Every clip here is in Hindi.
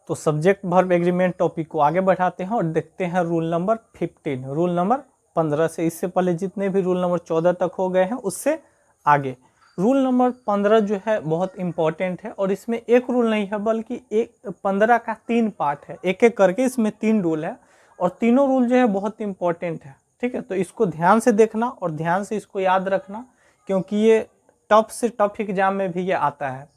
तो सब्जेक्ट वर्ब एग्रीमेंट टॉपिक को आगे बढ़ाते हैं और देखते हैं रूल नंबर 15, रूल नंबर 15 से, इससे पहले जितने भी रूल नंबर 14 तक हो गए हैं उससे आगे। रूल नंबर 15 जो है बहुत इंपॉर्टेंट है और इसमें एक रूल नहीं है बल्कि 15 का 3 पार्ट है, एक एक करके इसमें 3 रूल है और तीनों रूल जो है बहुत इंपॉर्टेंट है। ठीक है, तो इसको ध्यान से देखना और ध्यान से इसको याद रखना, क्योंकि ये टफ से टफ एग्जाम में भी ये आता है,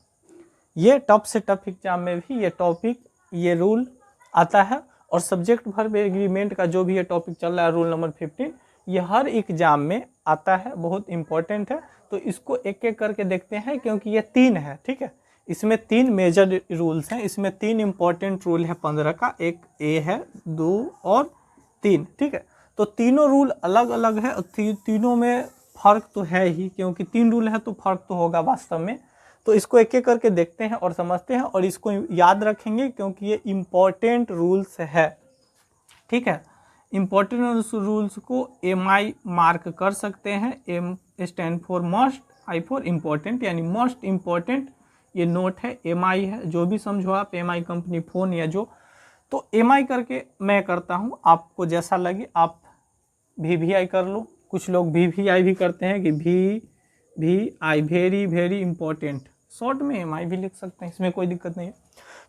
ये टफ से टफ एग्जाम में भी ये टॉपिक, ये रूल आता है। और सब्जेक्ट वर्ब एग्रीमेंट का जो भी ये टॉपिक चल रहा है रूल नंबर 15, ये हर एग्जाम में आता है, बहुत इंपॉर्टेंट है। तो इसको एक एक करके देखते हैं, क्योंकि ये 3 है। ठीक है, इसमें 3 मेजर रूल्स हैं, इसमें 3 इंपॉर्टेंट रूल है 15 का, एक ए है, 2 और 3। ठीक है, तो तीनों रूल अलग अलग है, तीनों में फ़र्क तो है ही, क्योंकि 3 रूल है तो फ़र्क तो होगा वास्तव में। तो इसको एक एक करके देखते हैं और समझते हैं और इसको याद रखेंगे, क्योंकि ये इम्पॉर्टेंट रूल्स है। ठीक है, इम्पॉर्टेंट रूल्स को MI मार्क कर सकते हैं। M stand for must, I for important, यानी मोस्ट इम्पॉर्टेंट ये नोट है, MI है। जो भी समझो आप, MI कंपनी फ़ोन या जो, तो MI करके मैं करता हूँ, आपको जैसा लगे आप VVI कर लो। कुछ लोग VVI भी करते हैं कि VVI, very very important, short में MI भी लिख सकते हैं, इसमें कोई दिक्कत नहीं है।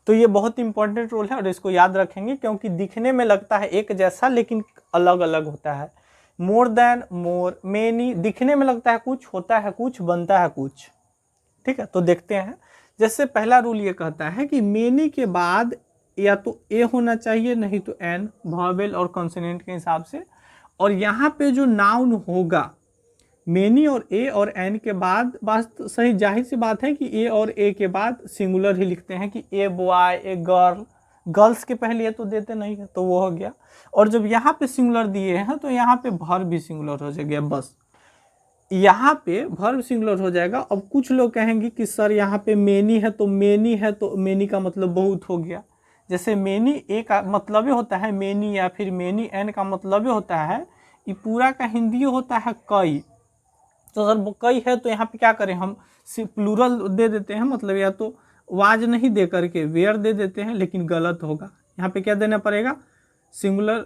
तो ये बहुत इंपॉर्टेंट रूल है और इसको याद रखेंगे, क्योंकि दिखने में लगता है एक जैसा लेकिन अलग अलग होता है। मोर देन, मोर, मेनी, दिखने में लगता है कुछ, होता है कुछ, बनता है कुछ। ठीक है, तो देखते हैं। जैसे पहला रूल ये कहता है कि मेनी के बाद या तो ए होना चाहिए, नहीं तो एन, वॉवेल और कॉन्सोनेंट के हिसाब से। और यहाँ पे जो नाउन होगा, मेनी और ए और एन के बाद, बात सही जाहिर सी बात है कि ए और ए के बाद सिंगुलर ही लिखते हैं, कि a boy, a girl, girls के पहले ये तो देते नहीं है, तो वो हो गया। और जब यहाँ पे सिंगुलर दिए हैं तो यहाँ पे वर्ब भी सिंगुलर हो जाएगा, बस यहाँ पे वर्ब सिंगुलर हो जाएगा। अब कुछ लोग कहेंगे कि सर यहाँ पे मेनी है, तो मेनी है तो मेनी का मतलब बहुत हो गया। जैसे मेनी ए का मतलब ही होता है मेनी, या फिर मेनी एन का मतलब ही होता है, ये पूरा का हिंदी होता है कई। तो सर कई है तो यहाँ पे क्या करें, हम प्लूरल दे देते हैं, मतलब या तो वाज नहीं दे करके वेयर दे देते हैं, लेकिन गलत होगा। यहाँ पे क्या देना पड़ेगा, सिंगुलर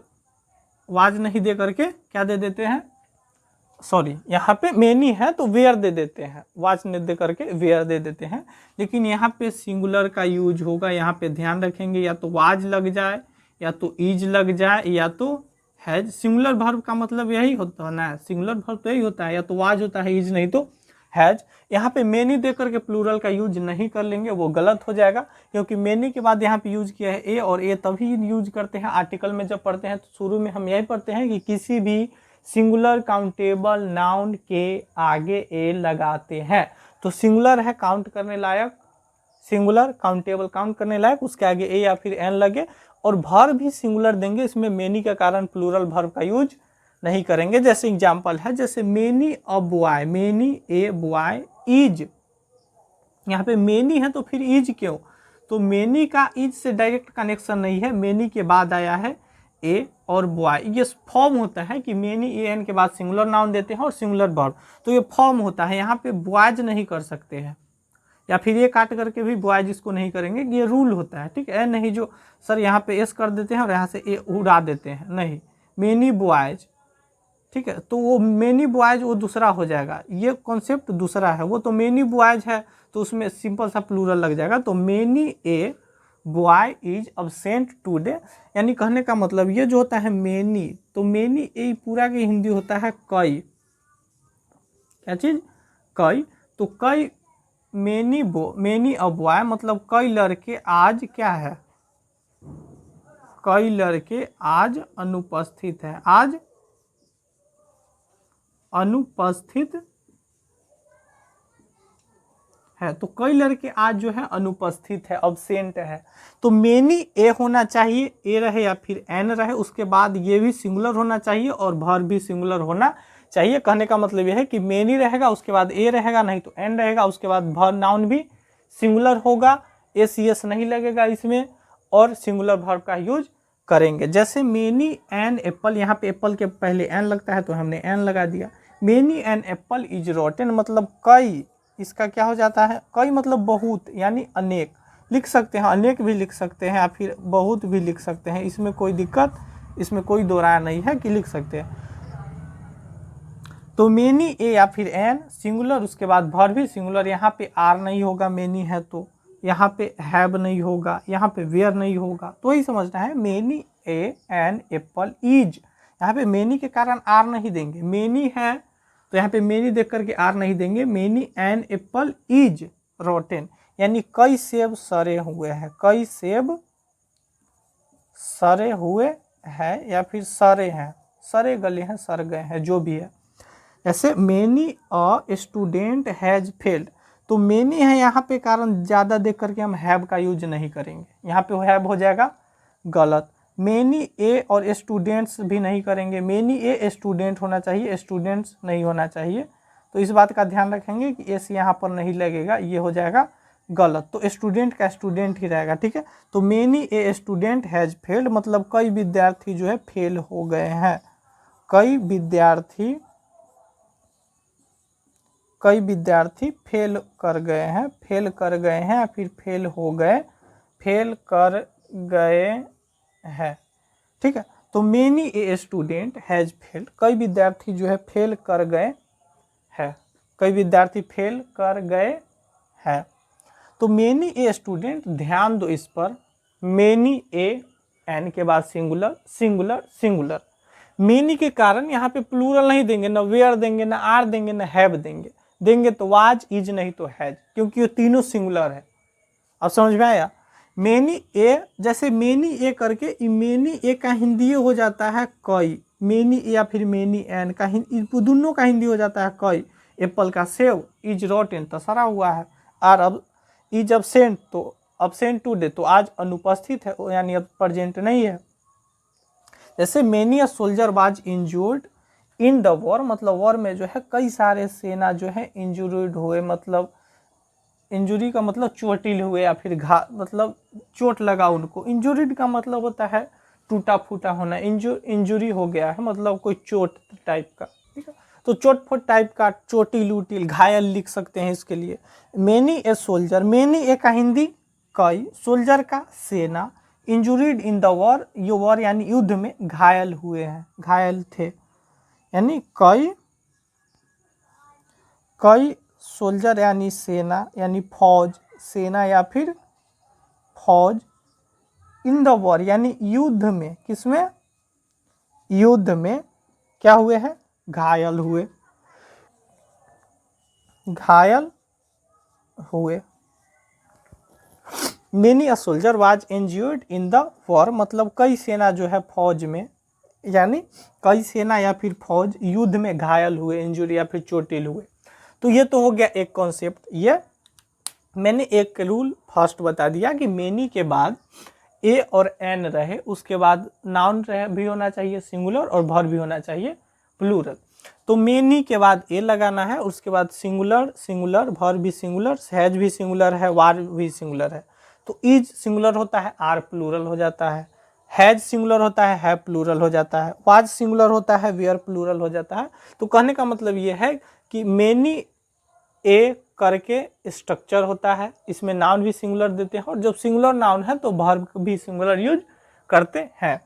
वाज नहीं दे करके क्या दे देते हैं, सॉरी, यहाँ पे मेनी है तो वेयर दे देते हैं, वाज नहीं दे करके वेयर दे देते हैं। लेकिन यहाँ पे सिंगुलर का यूज होगा, यहाँ पे ध्यान रखेंगे, या तो वाज लग जाए, या तो ईज लग जाए, या तो हैज। सिंगुलर वर्ब का मतलब यही होता है ना, सिंगुलर वर्ब तो यही होता है, या तो वाज होता है ईज, नहीं तो हैज। यहाँ पे मेनी दे करके प्लूरल का यूज नहीं कर लेंगे, वो गलत हो जाएगा, क्योंकि मेनी के बाद यहाँ पे यूज किया है ए, और ए तभी यूज करते हैं आर्टिकल में जब पढ़ते हैं, तो शुरू में हम यही पढ़ते हैं कि किसी भी सिंगुलर काउंटेबल नाउन के आगे ए लगाते हैं। तो सिंगुलर है काउंट करने लायक, सिंगुलर काउंटेबल काउंट करने लायक, उसके आगे ए या फिर एन लगे। और वर्ब भी सिंगुलर देंगे, इसमें मेनी के कारण प्लूरल वर्ब का यूज नहीं करेंगे। जैसे एग्जांपल है, जैसे many a boy, many a boy is, यहाँ पे मेनी है तो फिर इज क्यों, तो मेनी का इज से डायरेक्ट कनेक्शन नहीं है, मेनी के बाद आया है ए और बॉय। ये फॉर्म होता है कि मेनी ए एन के बाद सिंगुलर नाउन देते हैं और सिंगुलर वर्ब, तो ये फॉर्म होता है। यहाँ पे बॉयज नहीं कर सकते हैं, या फिर ये काट करके भी बॉयज इसको नहीं करेंगे, ये रूल होता है। ठीक है, नहीं जो सर यहाँ पे एस कर देते हैं और यहाँ से ए उड़ा देते हैं, नहीं, मेनी बॉयज। ठीक है, तो वो मेनी बॉयज वो दूसरा हो जाएगा, ये कॉन्सेप्ट दूसरा है। वो तो मेनी बॉयज है तो उसमें सिंपल सा प्लूरल लग जाएगा, तो many a boy is absent today, यानी कहने का मतलब ये जो होता है मेनी, तो मेनी ए पूरा की हिंदी होता है कई, क्या चीज, कई। तो कई, मेनी अ बॉय मतलब कई लड़के आज क्या है, कई लड़के आज अनुपस्थित है, आज अनुपस्थित है, तो कई लड़के आज जो है अनुपस्थित है, अब्सेंट है। तो मेनी ए होना चाहिए, ए रहे या फिर एन रहे, उसके बाद ये भी सिंगुलर होना चाहिए और वर्ब भी सिंगुलर होना चाहिए। कहने का मतलब यह है कि मेनी रहेगा, उसके बाद ए रहेगा, नहीं तो एन रहेगा, उसके बाद वर्ब नाउन भी सिंगुलर होगा, एस एस नहीं लगेगा इसमें, और सिंगुलर वर्ब का यूज करेंगे। जैसे मेनी एन एप्पल, यहाँ पे एप्पल के पहले एन लगता है तो हमने एन लगा दिया। Many an apple is rotten मतलब कई, इसका क्या हो जाता है, कई मतलब बहुत यानी अनेक, लिख सकते हैं, अनेक भी लिख सकते हैं या फिर बहुत भी लिख सकते हैं, इसमें कोई दिक्कत, इसमें कोई दो राय नहीं है कि लिख सकते हैं। तो मेनी ए या फिर एन सिंगुलर, उसके बाद वर्ब भी सिंगुलर, यहाँ पे आर नहीं होगा मेनी है तो, यहाँ पे हैव नहीं होगा, यहाँ पे वेयर नहीं होगा, तो यही समझना है many a an apple is. यहाँ पे मेनी के कारण आर नहीं देंगे, मेनी है तो यहाँ पे मेनी देख करके आर नहीं देंगे, many an apple is rotten, यानी कई सेब सड़े हुए हैं, कई सेब सड़े हुए हैं या फिर सड़े हैं, सड़े गले हैं, सड़ गए हैं, जो भी है। ऐसे many a student has failed, तो मेनी है यहाँ पे कारण ज़्यादा देख करके हम हैव का यूज नहीं करेंगे, यहाँ पे हैव हो जाएगा गलत। मेनी ए और स्टूडेंट्स भी नहीं करेंगे, मेनी ए स्टूडेंट होना चाहिए, स्टूडेंट्स नहीं होना चाहिए, तो इस बात का ध्यान रखेंगे कि एस यहाँ पर नहीं लगेगा, ये हो जाएगा गलत, तो स्टूडेंट का स्टूडेंट ही रहेगा, ठीक है। तो many a student has failed मतलब कई विद्यार्थी जो है फेल हो गए हैं, कई विद्यार्थी फेल कर गए हैं, फेल कर गए हैं या फिर फेल हो गए, फेल कर गए हैं, ठीक है। तो many a student has failed, कई विद्यार्थी जो है फेल कर गए हैं, कई विद्यार्थी फेल कर गए हैं। तो मेनी ए स्टूडेंट, ध्यान दो इस पर, मेनी ए एन के बाद सिंगुलर सिंगुलर सिंगुलर, मेनी के कारण यहाँ पे प्लूरल नहीं देंगे, ना वेयर देंगे, ना आर देंगे, ना हैव देंगे, देंगे तो वाज इज नहीं तो हैज, क्योंकि ये तीनों सिंगुलर है। अब समझ में आया। मेनी ए, जैसे मेनी ए करके मेनी ए का हिंदी हो जाता है कई, मेनी ए या फिर मेनी एन का दोनों का हिंदी हो जाता है कई। एप्पल का सेव, इज रोटेन तो सड़ा हुआ है, और अब इज अब्सेंट तो अब्सेंट टुडे तो आज अनुपस्थित है, यानी अब प्रेजेंट नहीं है। जैसे many a soldier was injured in the war, मतलब वॉर में जो है कई सारे सेना जो है इंजूर्ड हुए, मतलब इंजुरी का मतलब चोटिल हुए या फिर मतलब चोट लगा उनको। इंजुरीड का मतलब होता है टूटा फूटा होना, इंजुरी हो गया है मतलब कोई चोट टाइप का, ठीक है। तो चोट फूट टाइप का, चोटिल उटिल, घायल लिख सकते हैं इसके लिए। मेनी ए सोल्जर, मेनी ए का हिंदी कई, सोल्जर का सेना, इंजुरीड इन द वॉर, ये वॉर यानी युद्ध में घायल हुए हैं, घायल थे, यानी कई सोल्जर यानी सेना, यानी फौज, सेना या फिर फौज, इन द वॉर यानी युद्ध में, किसमें, युद्ध में क्या हुए हैं, घायल हुए, घायल हुए। Many a soldier was इंज्यूर्ड in the war, मतलब कई सेना जो है फौज में, यानी कई सेना या फिर फौज युद्ध में घायल हुए, इंजुरी या फिर चोटिल हुए। तो ये तो हो गया एक कॉन्सेप्ट। ये मैंने एक रूल फर्स्ट बता दिया कि मेनी के बाद ए और एन रहे, उसके बाद नाउन रहे भी होना चाहिए सिंगुलर और वर्ब भी होना चाहिए प्लूरल। तो मेनी के बाद ए लगाना है, उसके बाद सिंगुलर सिंगुलर, वर्ब भी सिंगुलर, हैज भी सिंगुलर है, वार भी सिंगुलर है। तो इज सिंगुलर होता है, आर प्लूरल हो जाता है, हैज सिंगुलर होता है, हैव प्लूरल हो जाता है, वाज सिंगुलर होता है, वेयर प्लूरल हो जाता है। तो कहने का मतलब ये है कि मेनी ए करके स्ट्रक्चर होता है, इसमें नाउन भी सिंगुलर देते हैं, और जब सिंगुलर नाउन है तो वर्ब भी सिंगुलर यूज करते हैं।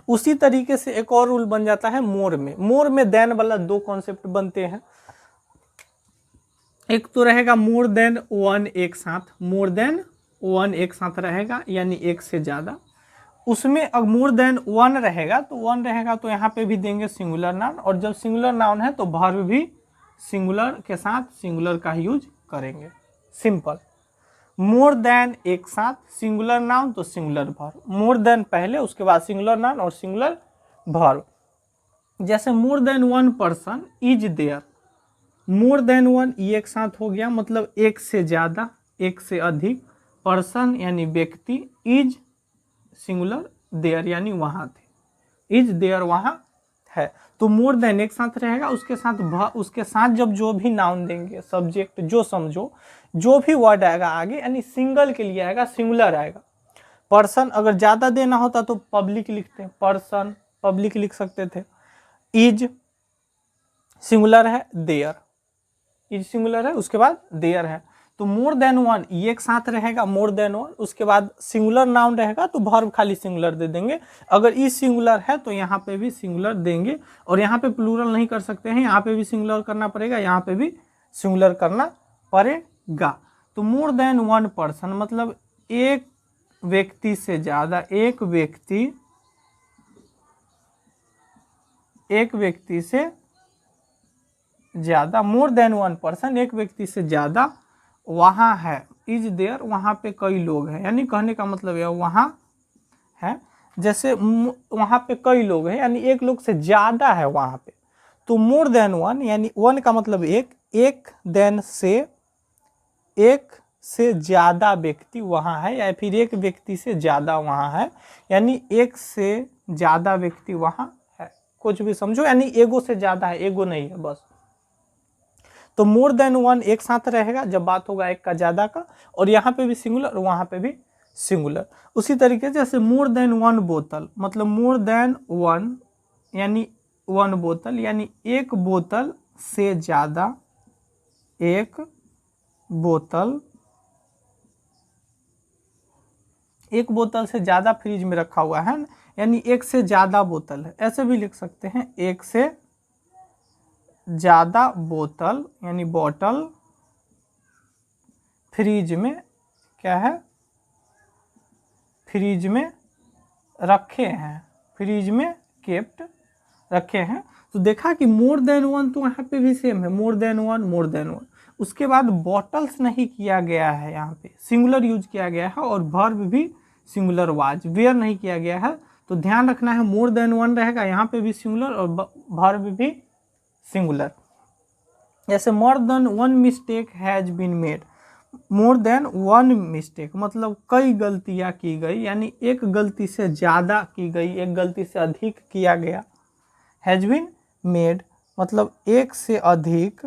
उसी तरीके से एक और रूल बन जाता है मोर में। मोर में देन वाला दो कॉन्सेप्ट बनते हैं, एक तो रहेगा मोर देन वन एक साथ, मोर देन वन एक साथ रहेगा यानी एक से ज्यादा। उसमें अगर मोर देन वन रहेगा तो यहाँ पे भी देंगे सिंगुलर नाउन, और जब सिंगुलर नाउन है तो वर्ब भी सिंगुलर के साथ सिंगुलर का यूज करेंगे। सिंपल, मोर देन एक साथ, सिंगुलर नाउन तो सिंगुलर वर्ब, मोर देन पहले, उसके बाद सिंगुलर नाउन और सिंगुलर वर्ब। जैसे more than one person is there, more than one ये एक साथ हो गया, मतलब एक से ज्यादा, एक से अधिक, पर्सन यानी व्यक्ति, इज सिंगुलर, देयर यानी वहां थे, इज देयर वहां है। तो मोर देन एक साथ रहेगा, उसके साथ जब जो भी नाउन देंगे, सब्जेक्ट जो समझो, जो भी वर्ड आएगा आगे यानी सिंगल के लिए आएगा, सिंगुलर आएगा। पर्सन अगर ज्यादा देना होता तो पब्लिक लिखते हैं, पर्सन पब्लिक लिख सकते थे। इज सिंगुलर है, देयर, इज सिंगुलर है, उसके बाद देयर है। तो मोर देन वन ये एक साथ रहेगा, मोर देन वन। उसके बाद सिंगुलर नाउन रहेगा तो वर्ब खाली सिंगुलर दे देंगे। अगर ई सिंगुलर है तो यहाँ पे भी सिंगुलर देंगे, और यहाँ पे प्लूरल नहीं कर सकते हैं, यहाँ पे भी सिंगुलर करना पड़ेगा, यहाँ पे भी सिंगुलर करना पड़ेगा। तो मोर देन वन पर्सन मतलब एक व्यक्ति से ज्यादा, एक व्यक्ति से ज्यादा, मोर देन वन पर्सन एक व्यक्ति से ज्यादा वहाँ है, इज देयर वहाँ पे कई लोग हैं, यानी कहने का मतलब यह वहाँ है, जैसे वहाँ पे कई लोग हैं यानी एक लोग से ज्यादा है वहाँ पे। तो मोर देन वन यानी वन का मतलब एक देन से एक से ज्यादा व्यक्ति वहाँ है, या फिर एक व्यक्ति से ज्यादा वहाँ है, यानी एक से ज्यादा व्यक्ति वहाँ है, कुछ भी समझो, यानी एगो से ज्यादा है, एगो नहीं है बस। तो मोर देन वन एक साथ रहेगा जब बात होगा एक का ज्यादा का, और यहाँ पे भी सिंगुलर और वहाँ पे भी सिंगुलर। उसी तरीके से जैसे मोर देन वन बोतल मतलब मोर देन वन यानी वन बोतल यानी एक बोतल से ज्यादा, एक बोतल से ज्यादा फ्रिज में रखा हुआ है, यानी एक से ज्यादा बोतल है। ऐसे भी लिख सकते हैं एक से ज्यादा बोतल यानी बॉटल फ्रिज में क्या है, फ्रिज में रखे हैं, फ्रिज में केप्ट रखे हैं। तो देखा कि मोर देन वन तो यहाँ पे भी सेम है, मोर देन वन। उसके बाद बॉटल्स नहीं किया गया है, यहाँ पे सिंगुलर यूज किया गया है, और वर्ब भी सिंगुलर वाज, वेयर नहीं किया गया है। तो ध्यान रखना है मोर देन वन रहेगा, यहाँ पे भी सिंगुलर और वर्ब भी सिंगुलर। जैसे more than one mistake has been made, more than one mistake मतलब कई गलतियां की गई, यानी एक गलती से ज्यादा की गई, एक गलती से अधिक किया गया। हैज बीन मेड मतलब एक से अधिक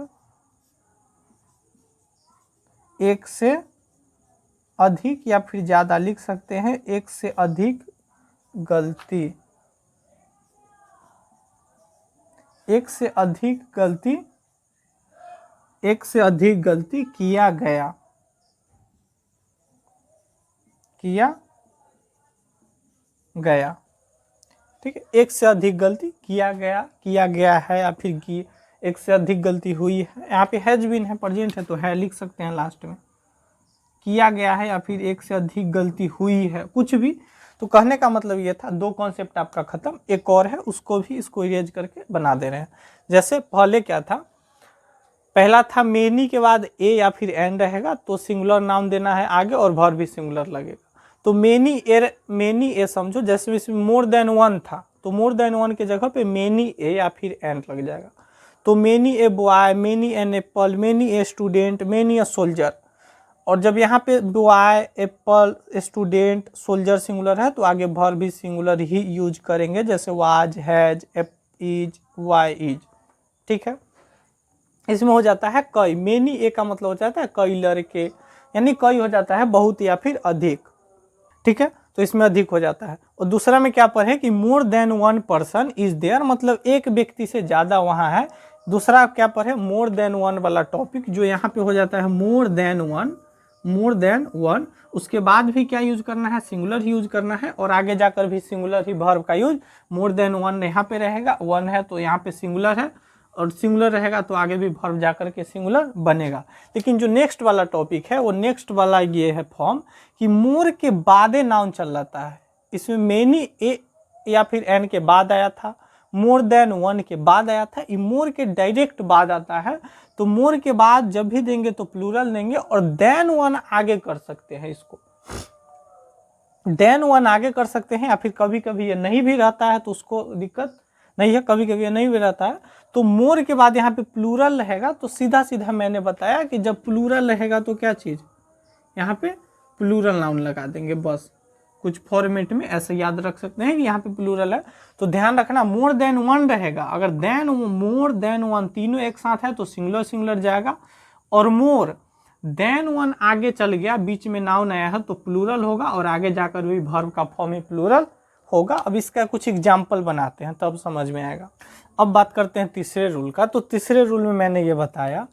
या फिर ज्यादा लिख सकते हैं, एक से अधिक गलती, एक से अधिक गलती किया गया, ठीक है। एक से अधिक गलती किया गया है, या फिर की एक से अधिक गलती हुई है। यहाँ पे हैज बीन है, प्रेजेंट है तो है लिख सकते हैं लास्ट में, किया गया है या फिर एक से अधिक गलती हुई है, कुछ भी। तो कहने का मतलब ये था, दो कॉन्सेप्ट आपका खत्म, एक और है उसको भी इसको इरेज करके बना दे रहे हैं। जैसे पहले क्या था, पहला था मेनी के बाद ए या फिर एन रहेगा तो सिंगुलर नाउन देना है आगे और वर्ब भी सिंगुलर लगेगा। तो मेनी ए समझो, जैसे इसमें मोर देन वन था तो मोर देन वन के जगह पे मेनी ए या फिर एन लग जाएगा। तो many a boy, many an apple, many a student, many a soldier. और जब यहाँ पे boy, apple, student, soldier singular है तो आगे वर्ब भी सिंगुलर ही यूज करेंगे, जैसे was, has, is, why is, ठीक है। इसमें हो जाता है कई, मेनी ए का मतलब हो जाता है कई लड़के, यानी कई हो जाता है बहुत या फिर अधिक, ठीक है। तो इसमें अधिक हो जाता है। और दूसरा में क्या पढ़े कि more than one person is there मतलब एक व्यक्ति से ज्यादा वहां है। दूसरा क्या पढ़े, मोर देन वन वाला टॉपिक, जो यहाँ पे हो जाता है मोर देन वन। उसके बाद भी क्या यूज करना है, सिंगुलर ही यूज करना है, और आगे जाकर भी सिंगुलर ही वर्ब का यूज। मोर देन वन यहाँ पे रहेगा, वन है तो यहाँ पे सिंगुलर है, और सिंगुलर रहेगा तो आगे भी वर्ब जाकर के सिंगुलर बनेगा। लेकिन जो नेक्स्ट वाला टॉपिक है वो नेक्स्ट वाला ये है फॉर्म कि मोर के बाद नाउन चल जाता है। इसमें मेनी ए या फिर एन के बाद आया था, मोर देन वन के बाद आया था, ये मोर के डायरेक्ट बाद आता है। तो मोर के बाद जब भी देंगे तो प्लूरल देंगे, और देन वन आगे कर सकते हैं, इसको देन वन आगे कर सकते हैं, या फिर कभी कभी ये नहीं भी रहता है तो उसको दिक्कत नहीं है, कभी कभी ये नहीं भी रहता है। तो मोर के बाद यहाँ पे प्लूरल रहेगा, तो सीधा सीधा मैंने बताया कि जब प्लूरल रहेगा तो क्या चीज, यहाँ पे प्लूरल नाउन लगा देंगे बस। कुछ फॉर्मेट में ऐसे याद रख सकते हैं कि यहाँ पे प्लूरल है। तो ध्यान रखना मोर देन वन रहेगा, अगर देन मोर देन वन तीनों एक साथ है तो सिंगुलर सिंगुलर जाएगा, और मोर देन वन आगे चल गया, बीच में नाउन आया है तो प्लूरल होगा, और आगे जाकर भी वर्ब का फॉर्म में प्लूरल होगा। अब इसका कुछ एग्जाम्पल बनाते हैं तब समझ में आएगा। अब बात करते हैं तीसरे रूल का। तो तीसरे रूल में मैंने ये बताया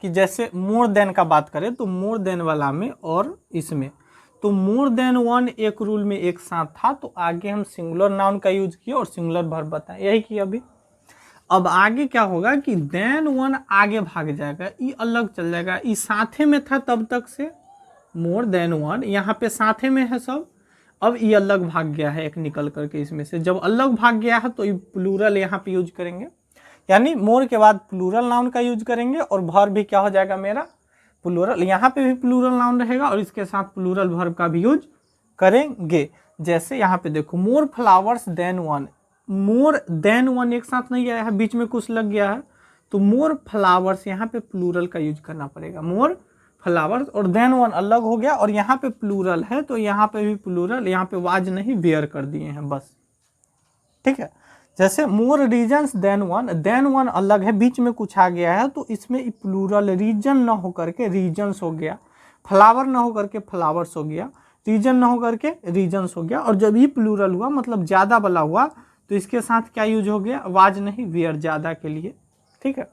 कि जैसे मोर देन का बात करें तो मोर देन वाला में और इसमें, तो मोर देन वन एक रूल में एक साथ था, तो आगे हम सिंगुलर नाउन का यूज किया और सिंगुलर वर्ब बताए, यही किया अभी। अब आगे क्या होगा कि देन वन आगे भाग जाएगा, ये अलग चल जाएगा, ये साथे में था तब तक से मोर देन वन, यहाँ पे साथे में है सब, अब ये अलग भाग गया है एक निकल करके इसमें से, जब अलग भाग गया है तो ये प्लूरल यहाँ पे यूज करेंगे, यानी मोर के बाद प्लूरल नाउन का यूज करेंगे और वर्ब भी क्या हो जाएगा मेरा प्लूरल, यहाँ पे भी प्लूरल नाउन रहेगा और इसके साथ प्लूरल वर्ब का भी यूज करेंगे। जैसे यहाँ पे देखो more flowers than one, more than one एक साथ नहीं आया है, बीच में कुछ लग गया है, तो मोर फ्लावर्स यहाँ पे प्लूरल का यूज करना पड़ेगा, मोर फ्लावर्स, और देन वन अलग हो गया और यहाँ पे प्लूरल है तो यहाँ पे भी प्लूरल, यहाँ पे वाज नहीं वेयर कर दिए हैं बस, ठीक है। जैसे मोर रीजन्स देन वन अलग है, बीच में कुछ आ गया है तो इसमें प्लूरल, रीजन ना होकर के रीजन्स हो गया, फ्लावर ना होकर के फ्लावर्स हो गया, रीजन ना होकर के रीजन्स हो गया, और जब ये प्लूरल हुआ मतलब ज्यादा वाला हुआ तो इसके साथ क्या यूज हो गया, वाज नहीं वेयर, ज्यादा के लिए, ठीक है।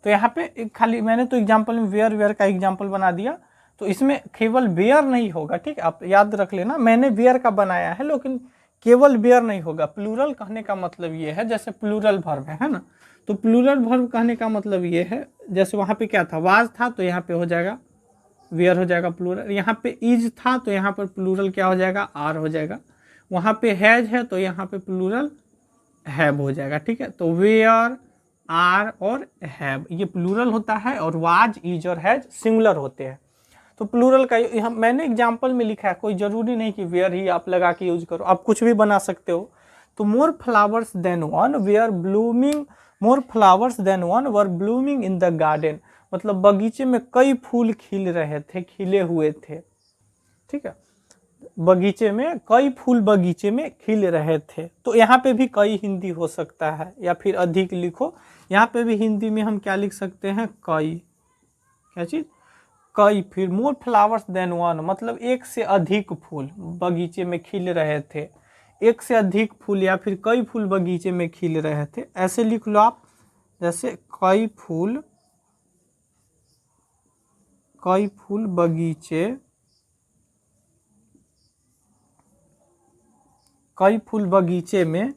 तो यहाँ पे खाली मैंने तो एग्जाम्पल में वेयर का एग्जाम्पल बना दिया, तो इसमें केवल वेयर नहीं होगा, ठीक है, आप याद रख लेना, मैंने वेयर का बनाया है लेकिन केवल वेयर नहीं होगा। प्लूरल कहने का मतलब ये है, जैसे प्लूरल वर्ब है ना, तो प्लूरल वर्ब कहने का मतलब ये है, जैसे वहाँ पे क्या था, वाज था तो यहाँ पे हो जाएगा वेयर हो जाएगा प्लूरल, यहाँ पे इज था तो यहाँ पर प्लूरल क्या हो जाएगा, आर हो जाएगा, वहाँ पे हैज है तो यहाँ पे प्लूरल हैव हो जाएगा, ठीक है। तो वेयर, आर और हैव ये प्लूरल होता है, और वाज, इज और हैज सिंगुलर होते हैं। तो प्लूरल का यहाँ मैंने एग्जाम्पल में लिखा है, कोई जरूरी नहीं कि वेयर ही आप लगा के यूज करो, आप कुछ भी बना सकते हो। तो more flowers than one were blooming, more flowers than one were blooming in the garden, मतलब बगीचे में कई फूल खिल रहे थे, खिले हुए थे, ठीक है, बगीचे में कई फूल बगीचे में खिल रहे थे। तो यहाँ पे भी कई हिंदी हो सकता है, या फिर अधिक लिखो, यहाँ पे भी हिंदी में हम क्या लिख सकते हैं, कई, क्या चीज, कई। फिर मोर फ्लावर्स देन वन मतलब एक से अधिक फूल बगीचे में खिल रहे थे, एक से अधिक फूल या फिर कई फूल बगीचे में खिल रहे थे, ऐसे लिख लो आप, जैसे कई फूल बगीचे, कई फूल बगीचे में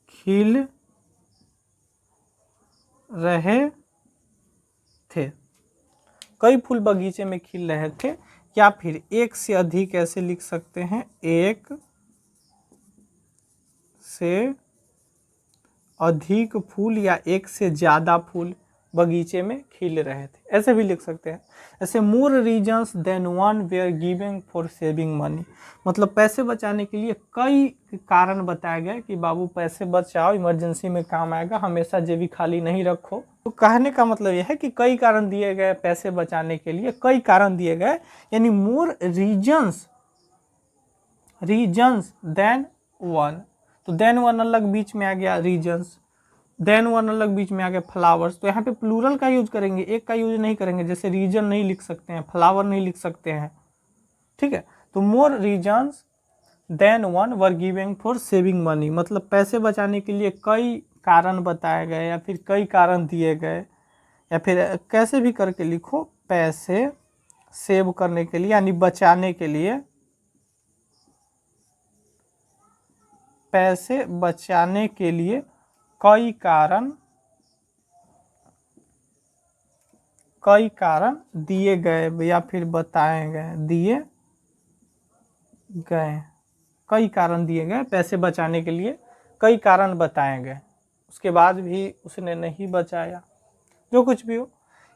खिल रहे थे, कई फूल बगीचे में खिल रहे थे, या फिर एक से अधिक ऐसे लिख सकते हैं, एक से अधिक फूल या एक से ज्यादा फूल बगीचे में खिल रहे थे, ऐसे भी लिख सकते हैं। ऐसे more reasons than one were giving for saving money, मतलब पैसे बचाने के लिए कई कारण बताए गए कि बाबू पैसे बचाओ, इमरजेंसी में काम आएगा, हमेशा जेबी खाली नहीं रखो। तो कहने का मतलब यह है कि कई कारण दिए गए पैसे बचाने के लिए, कई कारण दिए गए, यानी मोर रीजन्स देन वन, तो देन वन अलग बीच में आ गया रीजन्स, देन वन अलग बीच में आ गया फ्लावर्स, तो यहाँ पे प्लूरल का यूज करेंगे, एक का यूज नहीं करेंगे, जैसे रीजन नहीं लिख सकते हैं, फ्लावर नहीं लिख सकते हैं, ठीक है। तो more reasons than one were giving for saving money, मतलब पैसे बचाने के लिए कई कारण बताए गए या फिर कई कारण दिए गए, या फिर कैसे भी करके लिखो, पैसे सेव करने के लिए यानी बचाने के लिए, पैसे बचाने के लिए कई कारण दिए गए या फिर बताए गए, दिए गए, कई कारण दिए गए पैसे बचाने के लिए, कई कारण बताए गए, उसके बाद भी उसने नहीं बचाया, जो कुछ भी हो।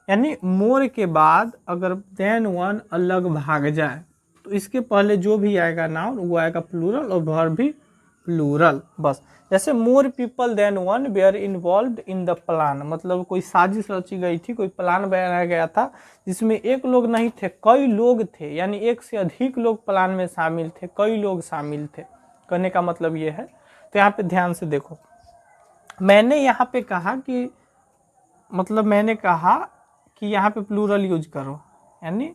यानी मोर के बाद अगर देन वन अलग भाग जाए तो इसके पहले जो भी आएगा नाउन वो आएगा प्लूरल और वर्ब भी प्लूरल, बस। जैसे more people than one were involved in the plan, मतलब कोई साजिश रची गई थी, कोई प्लान बनाया गया था जिसमें एक लोग नहीं थे, कई लोग थे, यानी एक से अधिक लोग प्लान में शामिल थे, कई लोग शामिल थे, कहने का मतलब ये है। तो यहाँ पे ध्यान से देखो, मैंने यहाँ पे कहा कि मतलब मैंने कहा कि यहाँ पे प्लूरल यूज करो, यानी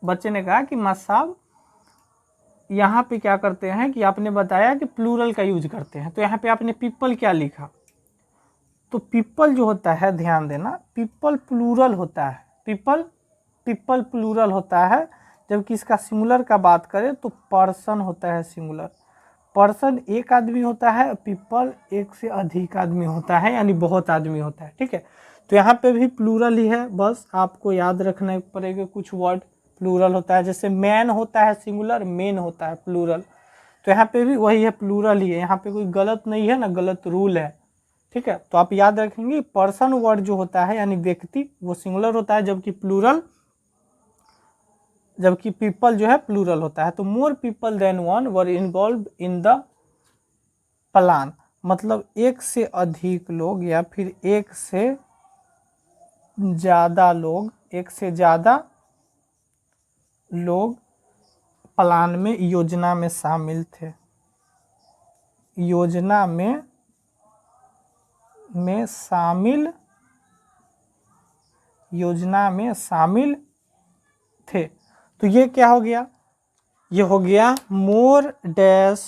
बच्चे ने कहा कि माँ साहब यहाँ पे क्या करते हैं कि आपने बताया कि प्लूरल का यूज करते हैं, तो यहाँ पे आपने पीपल क्या लिखा, तो पीपल जो होता है, ध्यान देना, पीपल प्लूरल होता है, पीपल प्लूरल होता है, जबकि इसका सिंगुलर का बात करें तो पर्सन होता है सिंगुलर। पर्सन एक आदमी होता है, पीपल एक से अधिक आदमी होता है, यानी बहुत आदमी होता है, ठीक है। तो यहाँ पे भी प्लूरल ही है, बस आपको याद रखना पड़ेगा कुछ वर्ड प्लूरल होता है, जैसे मैन होता है सिंगुलर, मेन होता है प्लूरल, तो यहाँ पे भी वही है, प्लूरल ही है, यहाँ पे कोई गलत नहीं है ना, गलत रूल है, ठीक है। तो आप याद रखेंगे पर्सन वर्ड जो होता है यानी व्यक्ति वो सिंगुलर होता है, जबकि पीपल जो है प्लूरल होता है। तो more people than one were involve in the plan, मतलब एक से अधिक लोग या फिर एक से ज़्यादा लोग प्लान में, योजना में शामिल थे, योजना में शामिल थे। तो ये क्या हो गया, ये हो गया मोर डैश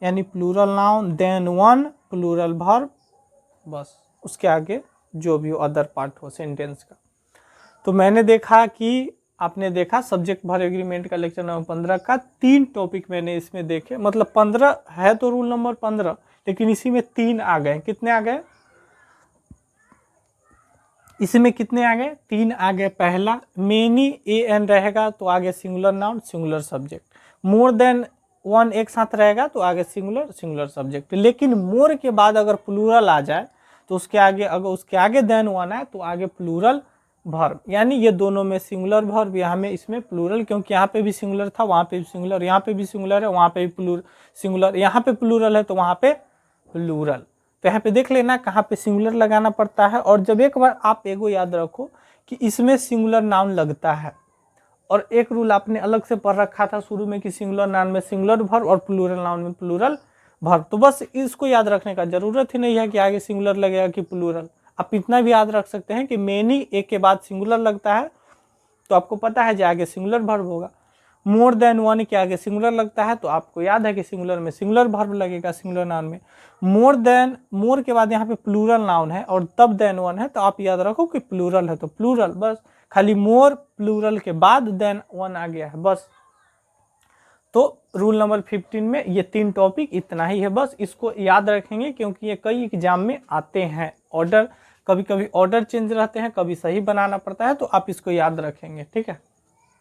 यानी plural noun, than one plural verb, बस उसके आगे जो भी हो अदर पार्ट हो सेंटेंस का। तो मैंने देखा कि आपने देखा सब्जेक्ट वर्ब एग्रीमेंट का लेक्चर नंबर 15 का 3 टॉपिक मैंने इसमें देखे, मतलब 15 है तो रूल नंबर 15, लेकिन इसी में 3 आ गए। कितने आ गए इसमें, कितने आ गए, 3 आ गए। पहला मेनी एन रहेगा तो आगे सिंगुलर नाउन सिंगुलर सब्जेक्ट, मोर देन वन एक साथ रहेगा तो आगे सिंगुलर सब्जेक्ट, लेकिन मोर के बाद अगर प्लूरल आ जाए तो उसके आगे, अगर उसके आगे देन वन आए तो आगे प्लूरल वर्ब, यानी ये दोनों में सिंगुलर वर्ब, यहाँ में इसमें प्लूरल, क्योंकि यहाँ पे भी सिंगुलर था, वहाँ पे भी सिंगुलर, यहाँ पे भी सिंगुलर है, वहाँ पे भी सिंगुलर, यहाँ पे प्लूरल है तो वहाँ पे प्लूरल। तो यहाँ पे देख लेना कहाँ पे सिंगुलर लगाना पड़ता है। और जब एक बार आप एगो याद रखो कि इसमें सिंगुलर नाउन लगता है, और एक रूल आपने अलग से पढ़ रखा था शुरू में कि सिंगुलर नाउन में सिंगुलर वर्ब और प्लूरल नाउन में प्लूरल वर्ब, तो बस इसको याद रखने का जरूरत ही नहीं है कि आगे सिंगुलर लगेगा कि प्लूरल। आप इतना भी याद रख सकते हैं कि मेनी एक के बाद सिंगुलर लगता है तो आपको पता है जो आगे सिंगुलर वर्ब होगा, मोर देन वन के आगे सिंगुलर लगता है तो आपको याद है कि सिंगुलर में सिंगुलर वर्ब लगेगा सिंगुलर नाउन में। मोर के बाद यहाँ पे प्लूरल नाउन है और तब देन वन है तो आप याद रखो कि प्लूरल है तो प्लूरल, बस खाली मोर प्लूरल के बाद देन वन आ गया है बस। तो रूल नंबर 15 में ये 3 टॉपिक इतना ही है, बस इसको याद रखेंगे क्योंकि ये कई एग्जाम में आते हैं। ऑर्डर कभी कभी ऑर्डर चेंज रहते हैं, कभी सही बनाना पड़ता है, तो आप इसको याद रखेंगे, ठीक है।